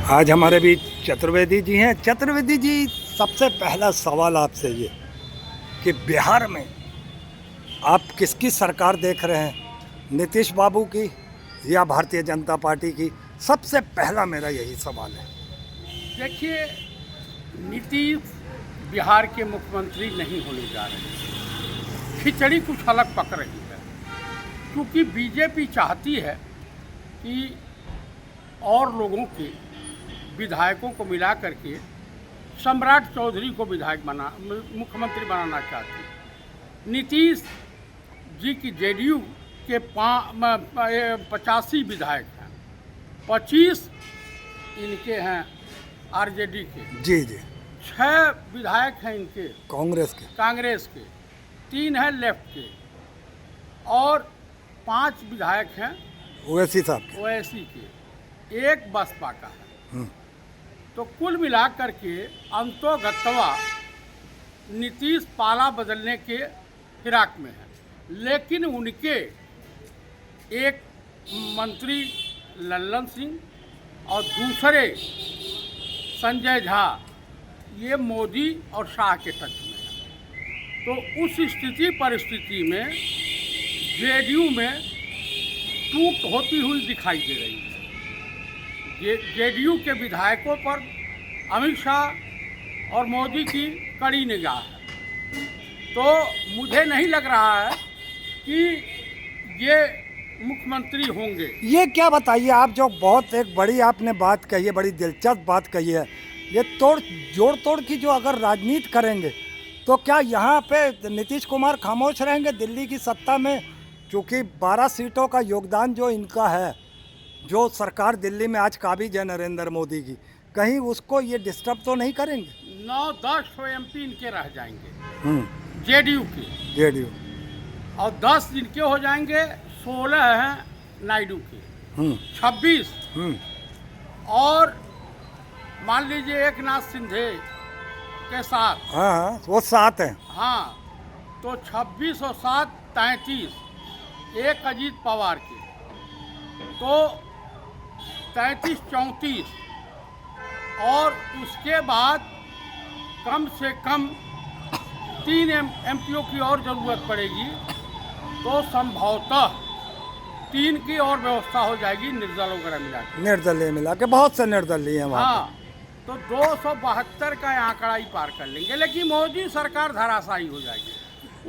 आज हमारे बीच चतुर्वेदी जी हैं। चतुर्वेदी जी, सबसे पहला सवाल आपसे ये कि बिहार में आप किसकी सरकार देख रहे हैं, नीतीश बाबू की या भारतीय जनता पार्टी की? सबसे पहला मेरा यही सवाल है। देखिए, नीतीश बिहार के मुख्यमंत्री नहीं होने जा रहे। खिचड़ी कुछ अलग पक रही है, क्योंकि बीजेपी चाहती है कि और लोगों के विधायकों को मिला करके सम्राट चौधरी को मुख्यमंत्री बनाना चाहती है। नीतीश जी की जेडीयू के 85 विधायक हैं, 25 इनके हैं आरजेडी के। जी जी। 6 विधायक हैं इनके कांग्रेस के, 3 हैं लेफ्ट के और 5 विधायक हैं ओवैसी साहब ओवैसी के, 1 बसपा का है। तो कुल मिलाकर के अंतोगत्वा नीतीश पाला बदलने के फिराक में है, लेकिन उनके एक मंत्री लल्लन सिंह और दूसरे संजय झा ये मोदी और शाह के टच में है। तो उस स्थिति परिस्थिति में जेडीयू में टूट होती हुई दिखाई दे रही है। जेडीयू के विधायकों पर अमित शाह और मोदी की कड़ी निगाह है। तो मुझे नहीं लग रहा है कि ये मुख्यमंत्री होंगे। ये क्या बताइए आप, जो बहुत एक बड़ी आपने बात कही है, बड़ी दिलचस्प बात कही है, ये जोड़ तोड़ की जो अगर राजनीति करेंगे तो क्या यहाँ पे नीतीश कुमार खामोश रहेंगे दिल्ली की सत्ता में? क्योंकि 12 सीटों का योगदान जो इनका है, जो सरकार दिल्ली में आज काबिज है नरेंद्र मोदी की, कहीं उसको ये डिस्टर्ब तो नहीं करेंगे? 9-10 एमपी इनके रह जाएंगे जेडीयू के, और 10 इनके हो जाएंगे, 16 हैं नायडू के, 26 और मान लीजिए एक नाथ सिंधे के साथ। हाँ, वो 7 हैं। हाँ, तो 26 और 7 33, एक अजीत पवार के, तो 33-34, और उसके बाद कम से कम 3 एमपीओ की और ज़रूरत पड़ेगी। तो संभवतः 3 की और व्यवस्था हो जाएगी निर्दल वगैरह मिला के बहुत से निर्दलीय हैं वहाँ। हाँ, तो 272 का आंकड़ा ही पार कर लेंगे, लेकिन मोदी सरकार धराशायी हो जाएगी।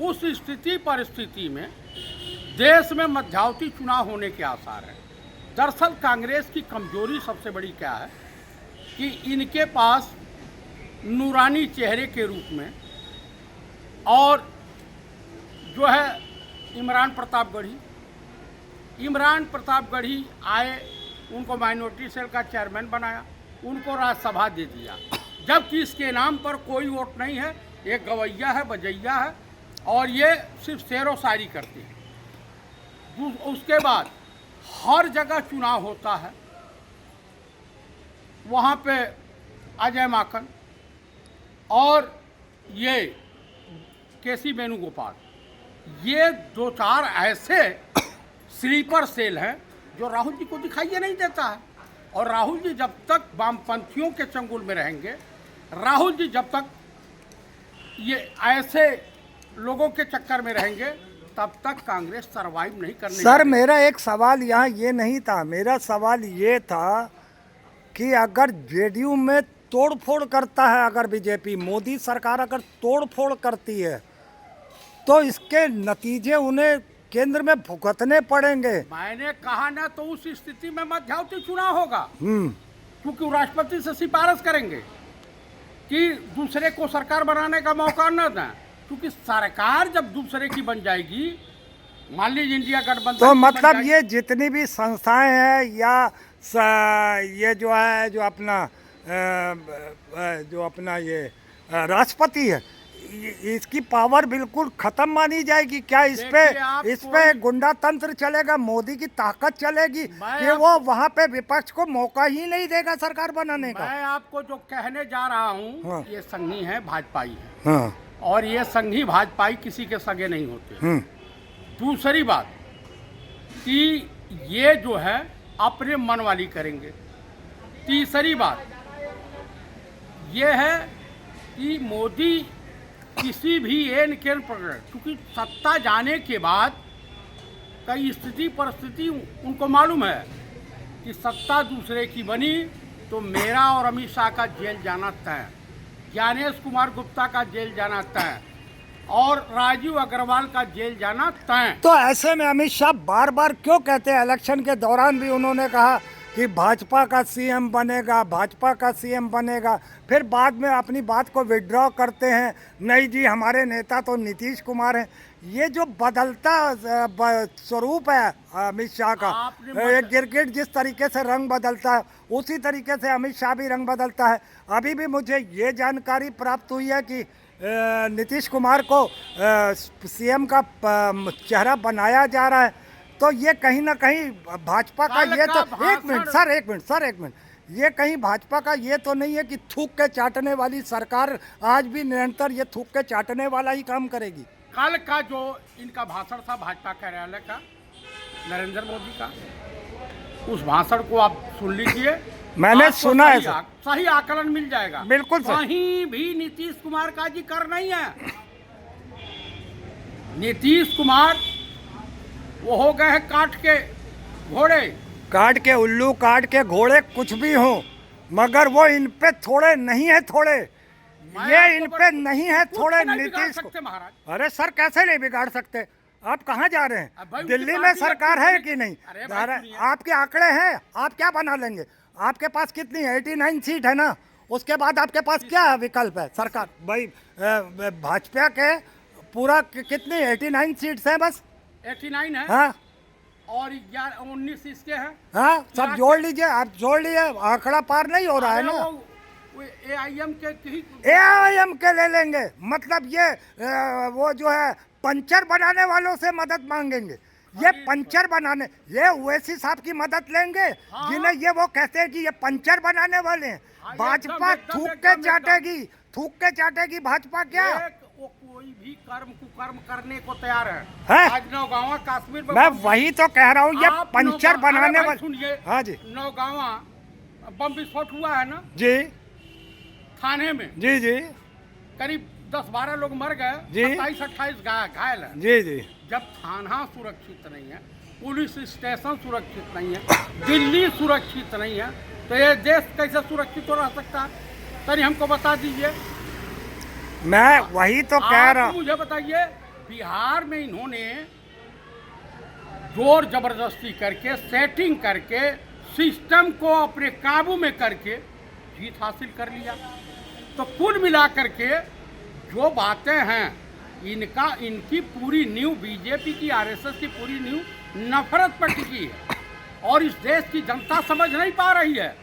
उस स्थिति परिस्थिति में देश में मध्यावधि चुनाव होने के आसार हैं। दरअसल कांग्रेस की कमजोरी सबसे बड़ी क्या है कि इनके पास नूरानी चेहरे के रूप में और जो है इमरान प्रताप गढ़ी आए, उनको माइनॉरिटी सेल का चेयरमैन बनाया, उनको राज्यसभा दे दिया, जबकि इसके नाम पर कोई वोट नहीं है। एक गवैया है, बजैया है, और ये सिर्फ शेर व शायरी करती है। उसके बाद हर जगह चुनाव होता है, वहाँ पे अजय माकन और ये केसी वेणुगोपाल, ये 2-4 ऐसे स्लीपर सेल हैं जो राहुल जी को दिखाई नहीं देता है। और राहुल जी जब तक वामपंथियों के चंगुल में रहेंगे, राहुल जी जब तक ये ऐसे लोगों के चक्कर में रहेंगे, तब तक कांग्रेस सरवाइव नहीं करने। सर, मेरा एक सवाल यहाँ ये नहीं था, मेरा सवाल ये था कि अगर जेडीयू में तोड़फोड़ करता है, अगर बीजेपी मोदी सरकार अगर तोड़फोड़ करती है, तो इसके नतीजे उन्हें केंद्र में भुगतने पड़ेंगे। मैंने कहा ना, तो उस स्थिति में मध्यावधि चुनाव होगा, क्योंकि राष्ट्रपति से सिफारिश करेंगे कि दूसरे को सरकार बनाने का मौका न दें। क्योंकि सरकार जब दूसरे की बन जाएगी, मान लीजिए इंडिया गठबंधन, तो मतलब ये जितनी भी संस्थाएं हैं या ये जो है जो अपना ये राष्ट्रपति है, इसकी पावर बिल्कुल खत्म मानी जाएगी क्या? इस पे गुंडा तंत्र चलेगा, मोदी की ताकत चलेगी कि वो वहाँ पे विपक्ष को मौका ही नहीं देगा सरकार बनाने का? मैं आपको जो कहने जा रहा हूँ, हाँ। ये संघी है, भाजपाई है, हाँ। और ये संघी भाजपाई किसी के सगे नहीं होते। दूसरी बात कि ये जो है अपने मन वाली करेंगे, तीसरी बात यह है कि मोदी किसी भी एन केन प्रकरण, क्योंकि सत्ता जाने के बाद कई स्थिति परिस्थिति उनको मालूम है कि सत्ता दूसरे की बनी तो मेरा और अमित शाह का जेल जाना तय, ज्ञानेश कुमार गुप्ता का जेल जाना तय और राजीव अग्रवाल का जेल जाना तय। तो ऐसे में अमित शाह बार बार क्यों कहते हैं? इलेक्शन के दौरान भी उन्होंने कहा कि भाजपा का सीएम बनेगा, भाजपा का सीएम बनेगा, फिर बाद में अपनी बात को विड्रॉ करते हैं, नहीं जी हमारे नेता तो नीतीश कुमार हैं। ये जो बदलता स्वरूप है अमित शाह का, एक गिरगिट जिस तरीके से रंग बदलता है उसी तरीके से अमित शाह भी रंग बदलता है। अभी भी मुझे ये जानकारी प्राप्त हुई है कि नीतीश कुमार को सीएम का चेहरा बनाया जा रहा है, तो ये कहीं ना कहीं भाजपा का ये तो एक मिनट, ये कहीं भाजपा का ये तो नहीं है कि थूक के चाटने वाली सरकार आज भी निरंतर ये थूक के चाटने वाला ही काम करेगी? कल का जो इनका भाषण था भाजपा कार्यालय का, नरेंद्र मोदी का, उस भाषण को आप सुन लीजिए। मैंने सुना है सर। सही आकलन मिल जाएगा। बिल्कुल सर। कहीं भी नीतीश कुमार का जिक्र नहीं है। नीतीश कुमार वो हो गए हैं काट के घोड़े, काट के उल्लू, काट के घोड़े, कुछ भी हो, मगर वो इन पे थोड़े नहीं है, थोड़े ये इन पे नहीं है थोड़े नीतीश को। महाराज अरे सर कैसे नहीं बिगाड़ सकते? आप कहाँ जा रहे हैं? दिल्ली में सरकार है कि नहीं? आपके आंकड़े हैं, आप क्या बना लेंगे? आपके पास कितनी 89 सीट है ना, उसके बाद आपके पास क्या विकल्प है? सरकार भाई भाजपा के पूरा कितनी 89 सीट्स हैं बस? 89 है। हाँ और 19 इसके हैं। हाँ सब जोड़ लीजिए, आप जोड़ लीजिए, आंकड़ा पार नहीं हो रहा है ना। AIM के ले लेंगे, मतलब ये वो जो है पंचर बनाने वालों से मदद मांगेंगे। ये पंचर बनाने, ये ओवैसी साहब की मदद लेंगे जिन्हें ये वो कहते हैं कि ये पंचर बनाने वाले हैं। भाजपा थूक के चाटेगी भाजपा। क्या वो कोई भी कुकर्म करने को तैयार है। आज नौगांवा कश्मीर में, मैं वही तो कह रहा हूँ, ये पंचर बनाने वाले। सुनिए, हाँ जी, नौगांवा बम विस्फोट हुआ है ना जी, थाने में जी करीब 10-12 लोग मर गए, 27-28 घायल है जी। जब थाना सुरक्षित नहीं है, पुलिस स्टेशन सुरक्षित नहीं है, दिल्ली सुरक्षित नहीं है, तो ये देश कैसे सुरक्षित हो रह सकता है? तभी हमको बता दीजिए। मैं वही तो कह रहा हूँ। मुझे बताइए, बिहार में इन्होंने जोर जबरदस्ती करके, सेटिंग करके, सिस्टम को अपने काबू में करके जीत हासिल कर लिया। तो कुल मिलाकर के जो बातें हैं, इनकी पूरी नींव बीजेपी की, आरएसएस की पूरी नींव नफरत पर टिकी है और इस देश की जनता समझ नहीं पा रही है।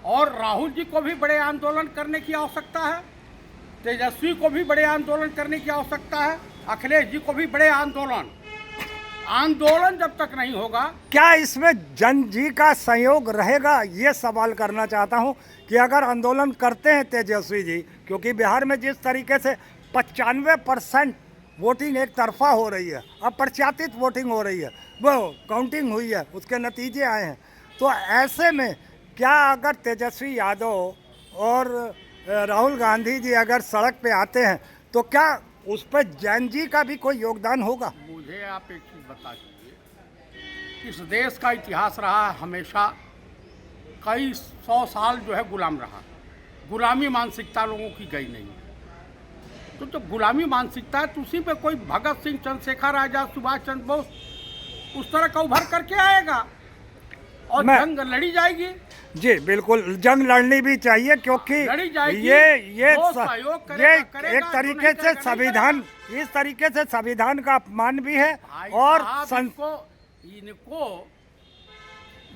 और राहुल जी को भी बड़े आंदोलन करने की आवश्यकता है, तेजस्वी को भी बड़े आंदोलन करने की आवश्यकता है, अखिलेश जी को भी बड़े आंदोलन जब तक नहीं होगा। क्या इसमें जन जी का सहयोग रहेगा, ये सवाल करना चाहता हूँ कि अगर आंदोलन करते हैं तेजस्वी जी, क्योंकि बिहार में जिस तरीके से 95% वोटिंग एक तरफा हो रही है, अप्रत्याशित वोटिंग हो रही है, वो काउंटिंग हुई है, उसके नतीजे आए हैं, तो ऐसे में क्या अगर तेजस्वी यादव और राहुल गांधी जी अगर सड़क पे आते हैं तो क्या उस पर जैन जी का भी कोई योगदान होगा? मुझे आप एक चीज़ बता दीजिए, इस देश का इतिहास रहा है हमेशा, कई 100 साल जो है गुलाम रहा, गुलामी मानसिकता लोगों की गई नहीं। तो जब गुलामी मानसिकता है तो उसी पे कोई भगत सिंह, चंद्रशेखर आजाद, सुभाष चंद्र बोस उस तरह का उभर करके आएगा और जंग लड़ी जाएगी। जी बिल्कुल, जंग लड़नी भी चाहिए, क्योंकि ये एक तरीके से संविधान, इस तरीके से संविधान का अपमान भी है। और इनको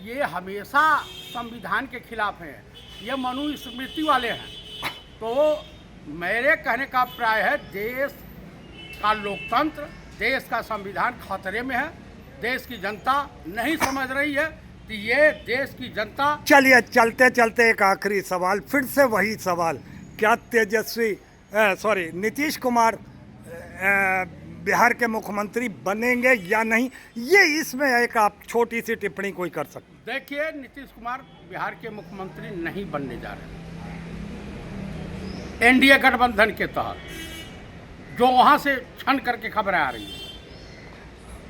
ये हमेशा संविधान के खिलाफ है, ये मनुस्मृति वाले हैं। तो मेरे कहने का अभिप्राय है, देश का लोकतंत्र, देश का संविधान खतरे में है। देश की जनता नहीं समझ रही है कि ये देश की जनता। चलिए चलते चलते एक आखिरी सवाल, फिर से वही सवाल, क्या नीतीश कुमार बिहार के मुख्यमंत्री बनेंगे या नहीं? ये इसमें एक आप छोटी सी टिप्पणी कोई कर सकते हैं? देखिए, नीतीश कुमार बिहार के मुख्यमंत्री नहीं बनने जा रहे। एनडीए गठबंधन के तहत जो वहां से छन करके खबरें आ रही हैं,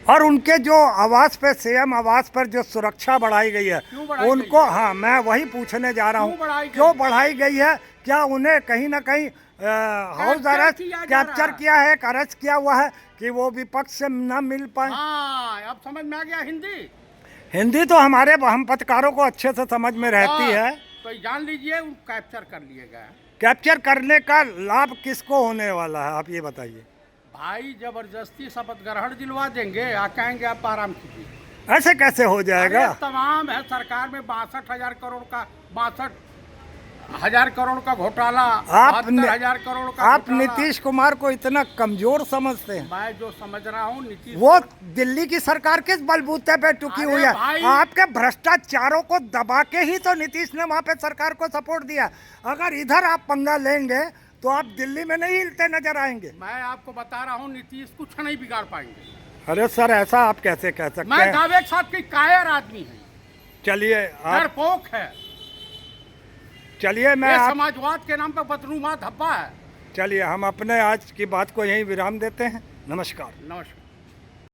और उनके जो आवास पे, सीएम आवास पर जो सुरक्षा बढ़ाई गई है, क्यों बढ़ाई उनको गई है? हाँ, मैं वही पूछने जा रहा क्यों बढ़ाई हूँ, गई? क्यों बढ़ाई गई है? क्या उन्हें कहीं ना कहीं हाउस कैप्चर अरेस्ट किया जा कैप्चर रहा है। किया है, अरेस्ट किया हुआ है कि वो विपक्ष से न मिल पाए? हाँ, अब समझ में आ गया हिंदी। हिंदी तो हमारे हम पत्रकारों को अच्छे से समझ में रहती है। तो जान लीजिए, उन कैप्चर कर लिए गए। कैप्चर करने का लाभ किसको होने वाला है, आप ये बताइए। भाई जबरदस्ती शपथ ग्रहण दिलवा देंगे, कहेंगे आप आराम कीजिए। ऐसे कैसे हो जाएगा? अरे तमाम है, सरकार में 62,000 करोड़ का, 62,000 करोड़ का घोटाला, आप 72,000 करोड़ का आप घोटाला। नीतीश कुमार को इतना कमजोर समझते हैं? मैं जो समझ रहा हूँ नीतीश, वो दिल्ली की सरकार किस बलबूते पे टुकी अरे हुई है? भाई! आपके भ्रष्टाचारों को दबा के ही तो नीतीश ने वहां पे सरकार को सपोर्ट दिया। अगर इधर आप पंगा लेंगे तो आप दिल्ली में नहीं हिलते नजर आएंगे। मैं आपको बता रहा हूँ, नीतीश कुछ नहीं बिगाड़ पाएंगे। अरे सर, ऐसा आप कैसे कह सकते मैं हैं? दावे के साथ की कायर आदमी है, चलिए आप, डरपोक है, चलिए मैं ये आप, समाजवाद के नाम पे बदनुमा धब्बा है। चलिए हम अपने आज की बात को यहीं विराम देते हैं। नमस्कार। नमस्कार।